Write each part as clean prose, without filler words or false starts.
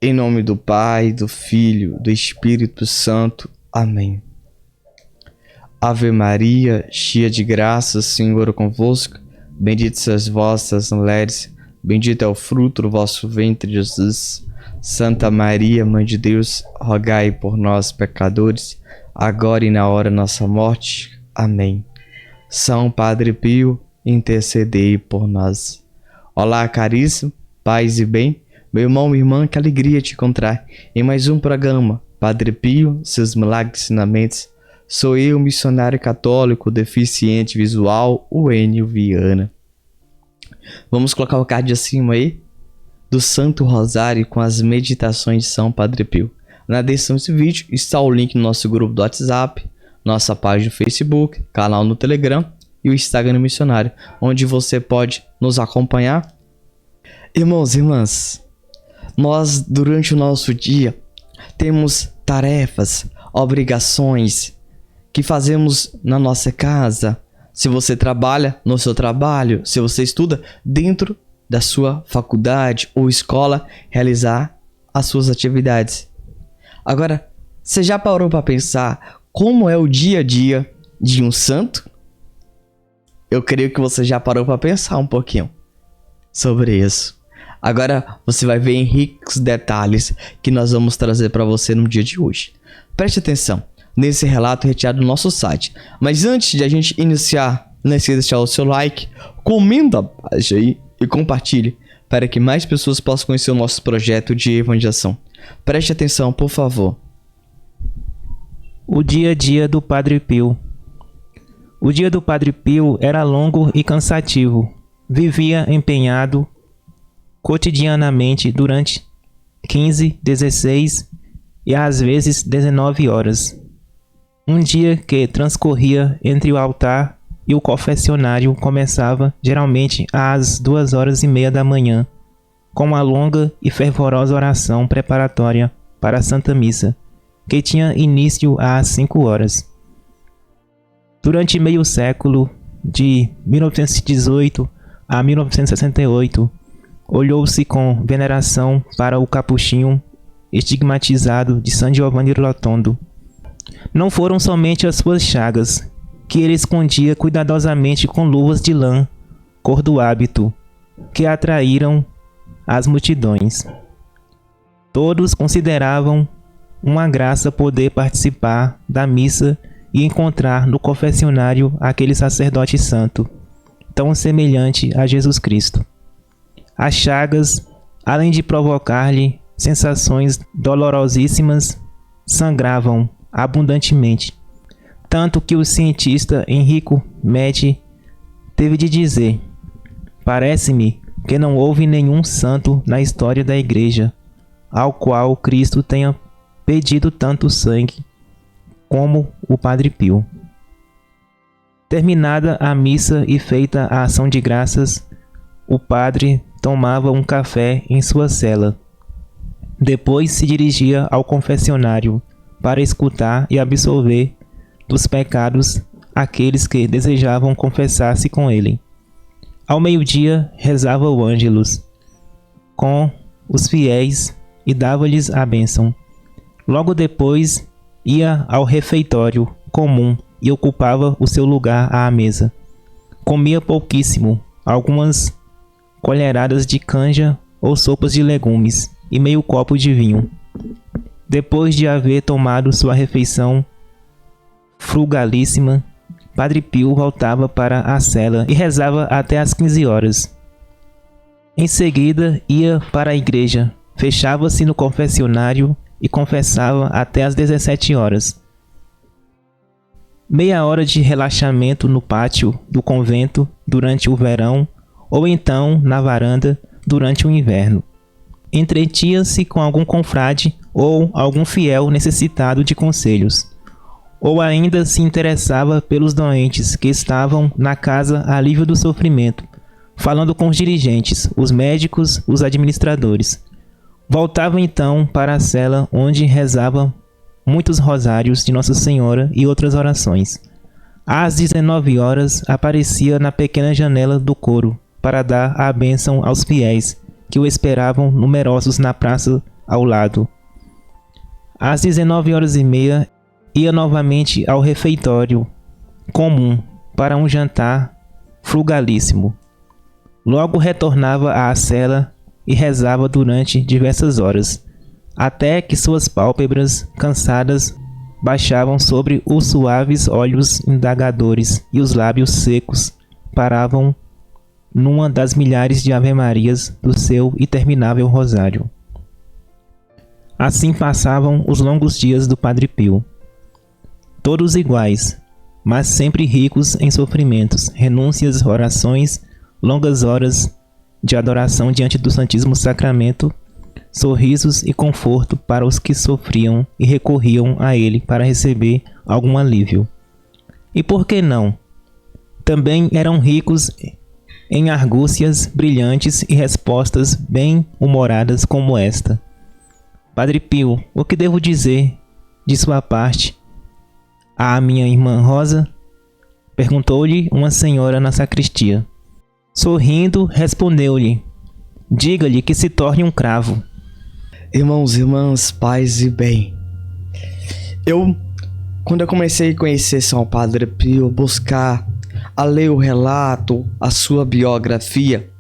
Em nome do Pai, do Filho, do Espírito Santo. Amém. Ave Maria, cheia de graça, o Senhor é convosco. Bendita sois vós das mulheres, bendito é o fruto do vosso ventre, Jesus. Santa Maria, Mãe de Deus, rogai por nós, pecadores, agora e na hora de nossa morte. Amém. São Padre Pio, intercedei por nós. Olá, caríssimo, paz e bem. Meu irmão, minha irmã, que alegria te encontrar em mais um programa Padre Pio, seus milagres e ensinamentos. Sou eu, missionário católico deficiente visual, o Enio Viana. Vamos colocar o card acima aí do Santo Rosário com as meditações de São Padre Pio. Na descrição desse vídeo está o link no nosso grupo do WhatsApp, nossa página no Facebook, canal no Telegram e o Instagram do Missionário, onde você pode nos acompanhar. Irmãos e irmãs, nós durante o nosso dia temos tarefas, obrigações que fazemos na nossa casa. Se você trabalha no seu trabalho, se você estuda dentro da sua faculdade ou escola, realizar as suas atividades. Agora, você já parou para pensar como é o dia a dia de um santo? Eu creio que você já parou para pensar um pouquinho sobre isso. Agora você vai ver em ricos detalhes que nós vamos trazer para você no dia de hoje. Preste atenção nesse relato retirado do nosso site. Mas antes de a gente iniciar, não esqueça de deixar o seu like, comenta a página aí e compartilhe para que mais pessoas possam conhecer o nosso projeto de evangelização. Preste atenção, por favor. O dia a dia do Padre Pio. O dia do Padre Pio era longo e cansativo. Vivia empenhado cotidianamente durante 15, 16 e às vezes 19 horas. Um dia que transcorria entre o altar e o confessionário começava geralmente às 2h30 da manhã, com uma longa e fervorosa oração preparatória para a Santa Missa, que tinha início às 5 horas. Durante meio século, de 1918 a 1968, olhou-se com veneração para o capuchinho estigmatizado de San Giovanni Rotondo. Não foram somente as suas chagas, que ele escondia cuidadosamente com luvas de lã, cor do hábito, que atraíram as multidões. Todos consideravam uma graça poder participar da missa e encontrar no confessionário aquele sacerdote santo, tão semelhante a Jesus Cristo. As chagas, além de provocar-lhe sensações dolorosíssimas, sangravam abundantemente, tanto que o cientista Enrico Medi teve de dizer: "Parece-me que não houve nenhum santo na história da Igreja ao qual Cristo tenha pedido tanto sangue como o Padre Pio." Terminada a missa e feita a ação de graças, o padre tomava um café em sua cela. Depois se dirigia ao confessionário para escutar e absolver dos pecados aqueles que desejavam confessar-se com ele. Ao meio-dia rezava o Ângelus com os fiéis e dava-lhes a bênção. Logo depois ia ao refeitório comum e ocupava o seu lugar à mesa. Comia pouquíssimo, algumas colheradas de canja ou sopas de legumes e meio copo de vinho. Depois de haver tomado sua refeição frugalíssima, Padre Pio voltava para a cela e rezava até às 15 horas. Em seguida ia para a igreja, fechava-se no confessionário e confessava até às 17 horas. Meia hora de relaxamento no pátio do convento durante o verão ou então na varanda durante o inverno. Entretinha-se com algum confrade ou algum fiel necessitado de conselhos, ou ainda se interessava pelos doentes que estavam na casa a alívio do sofrimento, falando com os dirigentes, os médicos, os administradores. Voltava então para a cela onde rezava muitos rosários de Nossa Senhora e outras orações. Às 19 horas aparecia na pequena janela do coro para dar a bênção aos fiéis que o esperavam numerosos na praça ao lado. Às 19h30, ia novamente ao refeitório comum para um jantar frugalíssimo. Logo retornava à cela e rezava durante diversas horas, até que suas pálpebras cansadas baixavam sobre os suaves olhos indagadores e os lábios secos paravam numa das milhares de ave-marias do seu interminável rosário. Assim passavam os longos dias do Padre Pio. Todos iguais, mas sempre ricos em sofrimentos, renúncias, orações, longas horas de adoração diante do Santíssimo Sacramento, sorrisos e conforto para os que sofriam e recorriam a ele para receber algum alívio. E por que não? Também eram ricos em argúcias brilhantes e respostas bem-humoradas como esta. Padre Pio, o que devo dizer de sua parte à minha irmã Rosa? Perguntou-lhe uma senhora na sacristia. Sorrindo, respondeu-lhe: diga-lhe que se torne um cravo. Irmãos, irmãs, paz e bem. Quando eu comecei a conhecer São Padre Pio, buscar, a ler o relato, a sua biografia,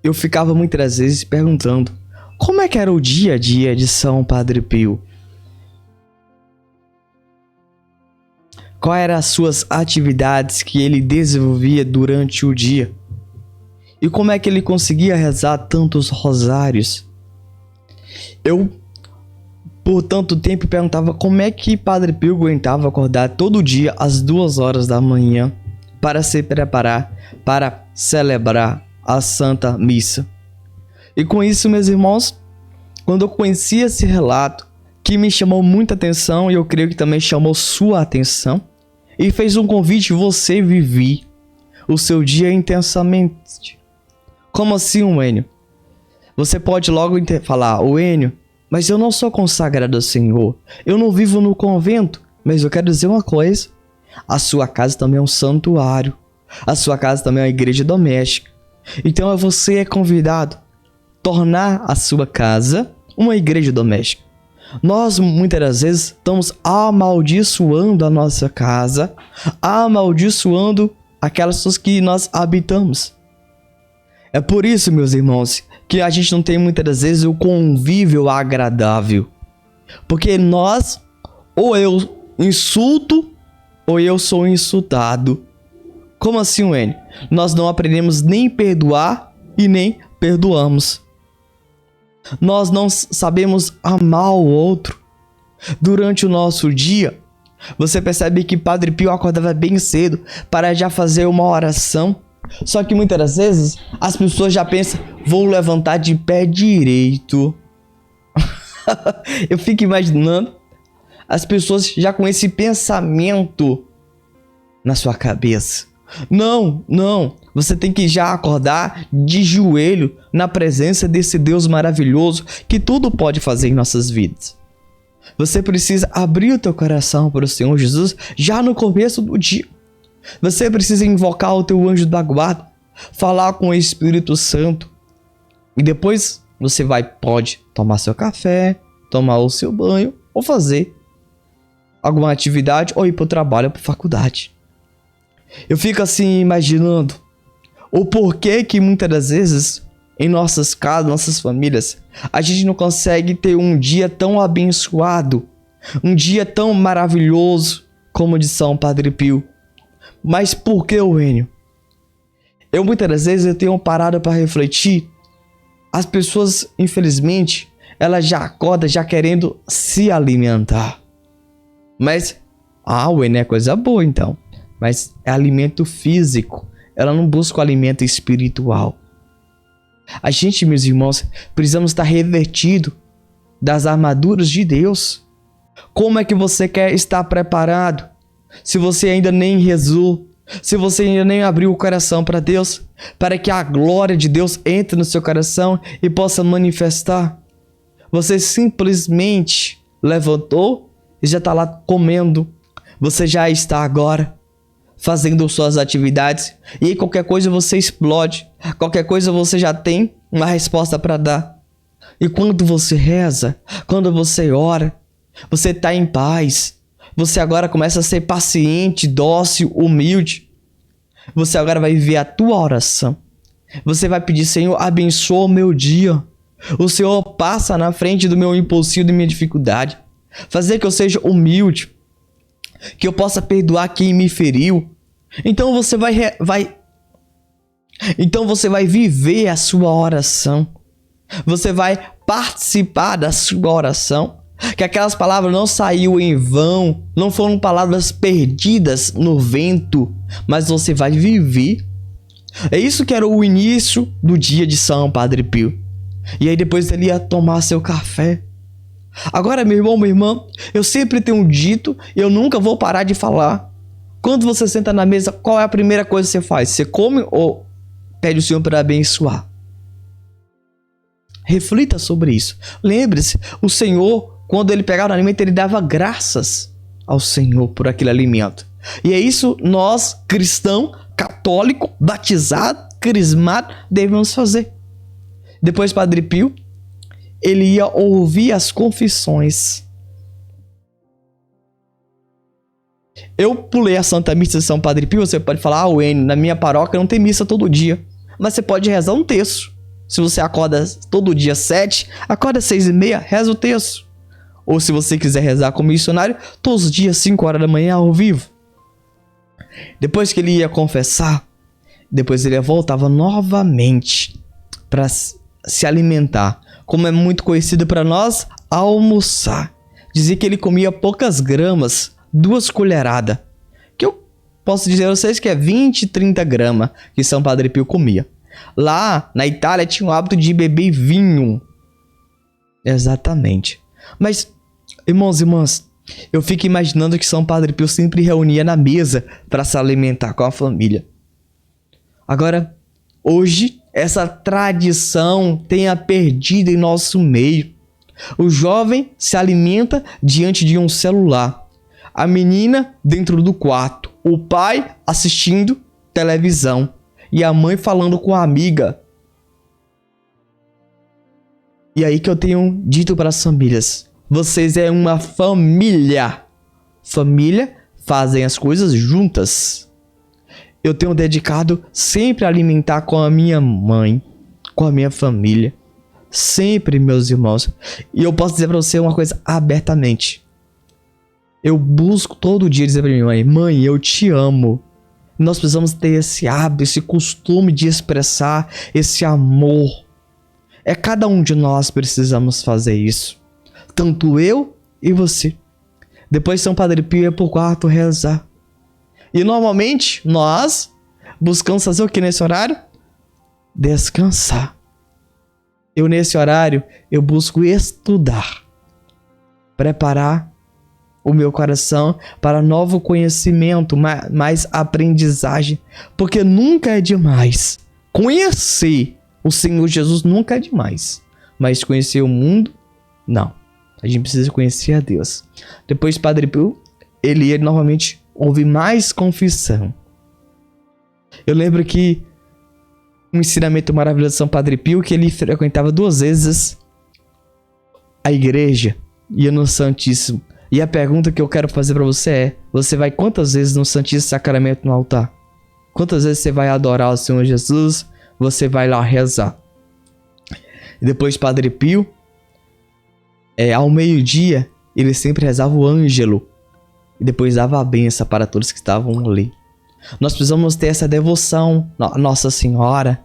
eu ficava muitas vezes perguntando: como é que era o dia a dia de São Padre Pio? Quais eram as suas atividades que ele desenvolvia durante o dia? E como é que ele conseguia rezar tantos rosários? Eu, por tanto tempo, perguntava como é que Padre Pio aguentava acordar todo dia às 2 horas da manhã para se preparar para celebrar a Santa Missa. E com isso, meus irmãos, quando eu conheci esse relato, que me chamou muita atenção e eu creio que também chamou sua atenção, e fez um convite você viver o seu dia intensamente. Como assim, Wênio? Você pode logo falar: Wênio, mas eu não sou consagrado ao Senhor, eu não vivo no convento. Mas eu quero dizer uma coisa: a sua casa também é um santuário, a sua casa também é uma igreja doméstica. Então você é convidado a tornar a sua casa uma igreja doméstica. Nós muitas das vezes estamos amaldiçoando a nossa casa, amaldiçoando aquelas pessoas que nós habitamos. É por isso, meus irmãos, que a gente não tem muitas das vezes o convívio agradável. Porque nós, ou eu insulto, ou eu sou insultado. Como assim, Wênio? Nós não aprendemos nem perdoar e nem perdoamos. Nós não sabemos amar o outro. Durante o nosso dia, você percebe que Padre Pio acordava bem cedo para já fazer uma oração. Só que muitas das vezes as pessoas já pensam: vou levantar de pé direito. Eu fico imaginando as pessoas já com esse pensamento na sua cabeça. Não. Você tem que já acordar de joelho na presença desse Deus maravilhoso que tudo pode fazer em nossas vidas. Você precisa abrir o teu coração para o Senhor Jesus já no começo do dia. Você precisa invocar o teu anjo da guarda, falar com o Espírito Santo. E depois você pode tomar seu café, tomar o seu banho, ou fazer alguma atividade, ou ir para o trabalho ou para a faculdade. Eu fico assim imaginando o porquê que muitas das vezes em nossas casas, nossas famílias, a gente não consegue ter um dia tão abençoado, um dia tão maravilhoso como o de São Padre Pio. Mas por que, Wênio? Muitas das vezes eu tenho parado para refletir. As pessoas, infelizmente, elas já acordam já querendo se alimentar. Mas, Wênio, é coisa boa então. Mas é alimento físico. Ela não busca o alimento espiritual. A gente, meus irmãos, precisamos estar revestido das armaduras de Deus. Como é que você quer estar preparado se você ainda nem rezou? Se você ainda nem abriu o coração para Deus, para que a glória de Deus entre no seu coração e possa manifestar? Você simplesmente levantou e já está lá comendo. Você já está agora fazendo suas atividades, e aí qualquer coisa você explode, qualquer coisa você já tem uma resposta para dar. E quando você reza, quando você ora, você está em paz. Você agora começa a ser paciente, dócil, humilde. Você agora vai viver a tua oração. Você vai pedir: Senhor, abençoa o meu dia. O Senhor passa na frente do meu impulsivo, da minha dificuldade. Fazer que eu seja humilde. Que eu possa perdoar quem me feriu. Então você Então você vai viver a sua oração. Você vai participar da sua oração. Que aquelas palavras não saíram em vão. Não foram palavras perdidas no vento. Mas você vai viver. É isso que era o início do dia de São Padre Pio. E aí depois ele ia tomar seu café. Agora, meu irmão, minha irmã, eu sempre tenho dito e eu nunca vou parar de falar. Quando você senta na mesa, qual é a primeira coisa que você faz? Você come ou pede o Senhor para abençoar? Reflita sobre isso. Lembre-se, o Senhor, quando ele pegava o alimento, ele dava graças ao Senhor por aquele alimento. E é isso nós, cristão, católico, batizado, crismado, devemos fazer. Depois, Padre Pio, ele ia ouvir as confissões. Eu pulei a Santa Missa de São Padre Pio. Você pode falar: Enio, na minha paróquia não tem missa todo dia. Mas você pode rezar um terço. Se você acorda todo dia 7, acorda 6h30, reza o terço. Ou se você quiser rezar como missionário, todos os dias 5 horas da manhã ao vivo. Depois que ele ia confessar, depois ele voltava novamente para se alimentar. Como é muito conhecido para nós, almoçar. Dizia que ele comia poucas gramas, 2 colheradas. Que eu posso dizer a vocês que é 20, 30 gramas que São Padre Pio comia. Lá na Itália tinha o hábito de beber vinho. Exatamente. Mas, irmãos e irmãs, eu fico imaginando que São Padre Pio sempre reunia na mesa para se alimentar com a família. Agora, hoje, essa tradição tenha perdido em nosso meio. O jovem se alimenta diante de um celular. A menina dentro do quarto. O pai assistindo televisão. E a mãe falando com a amiga. E aí que eu tenho dito para as famílias: vocês é uma família. Família fazem as coisas juntas. Eu tenho dedicado sempre a alimentar com a minha mãe, com a minha família. Sempre, meus irmãos. E eu posso dizer para você uma coisa abertamente. Eu busco todo dia dizer para minha mãe: mãe, eu te amo. Nós precisamos ter esse hábito, esse costume de expressar esse amor. É cada um de nós precisamos fazer isso. Tanto eu e você. Depois São Padre Pio ia pro quarto rezar. E normalmente nós buscamos fazer o que nesse horário? Descansar. Eu nesse horário eu busco estudar. Preparar o meu coração para novo conhecimento, mais aprendizagem. Porque nunca é demais. Conhecer o Senhor Jesus nunca é demais. Mas conhecer o mundo, não. A gente precisa conhecer a Deus. Depois Padre Pio, ele ia novamente ouvir mais confissão. Eu lembro que um ensinamento maravilhoso de São Padre Pio, que ele frequentava 2 vezes a igreja, ia no Santíssimo. E a pergunta que eu quero fazer para você é: você vai quantas vezes no Santíssimo Sacramento no altar? Quantas vezes você vai adorar o Senhor Jesus? Você vai lá rezar. E depois Padre Pio, ao meio-dia, ele sempre rezava o Ângelo. E depois dava a benção para todos que estavam ali. Nós precisamos ter essa devoção à Nossa Senhora.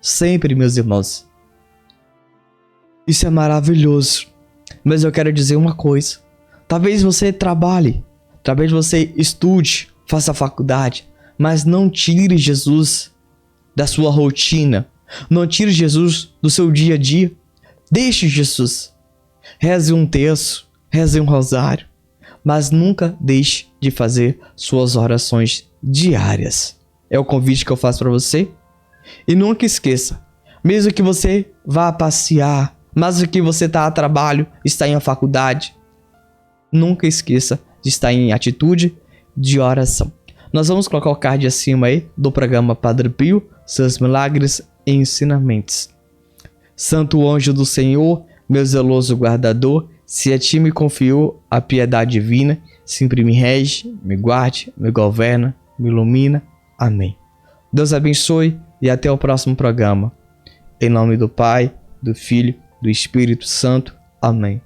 Sempre, meus irmãos. Isso é maravilhoso. Mas eu quero dizer uma coisa. Talvez você trabalhe. Talvez você estude. Faça faculdade. Mas não tire Jesus da sua rotina. Não tire Jesus do seu dia a dia. Deixe Jesus. Reze um terço. Reze um rosário. Mas nunca deixe de fazer suas orações diárias. É o convite que eu faço para você. E nunca esqueça, mesmo que você vá passear, mesmo que você está a trabalho, está em faculdade, nunca esqueça de estar em atitude de oração. Nós vamos colocar o card acima aí do programa Padre Pio, seus milagres e ensinamentos. Santo anjo do Senhor, meu zeloso guardador, se a ti me confiou a piedade divina, sempre me rege, me guarde, me governa, me ilumina. Amém. Deus abençoe e até o próximo programa. Em nome do Pai, do Filho, do Espírito Santo. Amém.